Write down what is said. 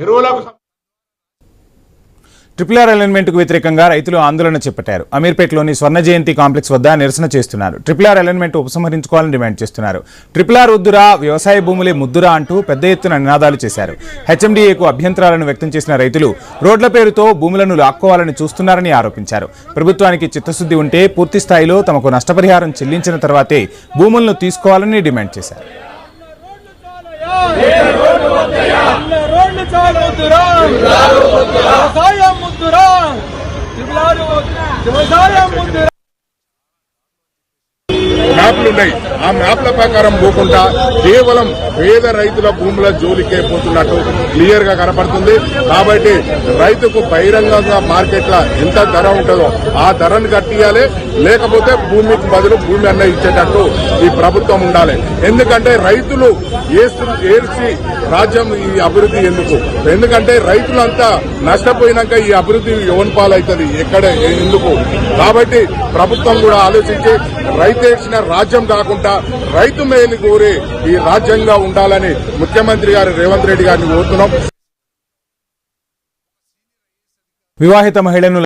ఎరువులకు triple alignment కు వ్యతిరేకంగా రైతులు ఆందోళన చేపట్టారు. అమీర్పేటలోని స్వర్ణ జయంతి కాంప్లెక్స్ వద్ద నిరసన చేస్తున్నారు. ట్రిపుల్ అలైన్మెంట్ ఉపసంహరించుకోవాలని డిమాండ్ చేస్తున్నారు. ట్రిపుల్ వద్దురా, వ్యవసాయ భూములే ముద్దురా అంటూ పెద్ద ఎత్తున నినాదాలు చేశారు. హెచ్ఎండిఏకు అభ్యంతరాలను వ్యక్తం చేసిన రైతులు రోడ్ల పేరుతో భూములను లాక్కోవాలని చూస్తున్నారని ఆరోపించారు. ప్రభుత్వానికి చిత్తశుద్ధి ఉంటే పూర్తి స్థాయిలో తమకు నష్టపరిహారం చెల్లించిన తర్వాతే భూములను తీసుకోవాలని డిమాండ్ చేశారు. మ్యాప్లు ఉన్నాయి. ఆ మ్యాప్ల ప్రకారం పోకుండా కేవలం పేద రైతుల భూముల జోలికే పోతున్నట్టు క్లియర్ గా కనపడుతుంది. కాబట్టి రైతుకు బహిరంగంగా మార్కెట్ల ఎంత ధర ఉంటుందో ఆ ధరను కట్టియాలి, లేకపోతే భూమికి బదులు భూమి అన్న ఇచ్చేటట్టు ఈ ప్రభుత్వం ఉండాలి. ఎందుకంటే రైతులు ఏడ్చి రాజ్యం ఈ అభివృద్ధి ఎందుకంటే రైతులంతా నష్టపోయినాక ఈ అభివృద్ధి ఎవరి పాలవుతుంది, ఎక్కడ ఎందుకు? కాబట్టి ప్రభుత్వం కూడా ఆలోచించి రైతేసిన రాజ్యం కాకుండా రైతు మేలు కోరే ఈ రాజ్యంగా ఉండాలని ముఖ్యమంత్రి గారు రేవంత్ రెడ్డి గారిని కోరుతున్నాం. వివాహిత మహిళను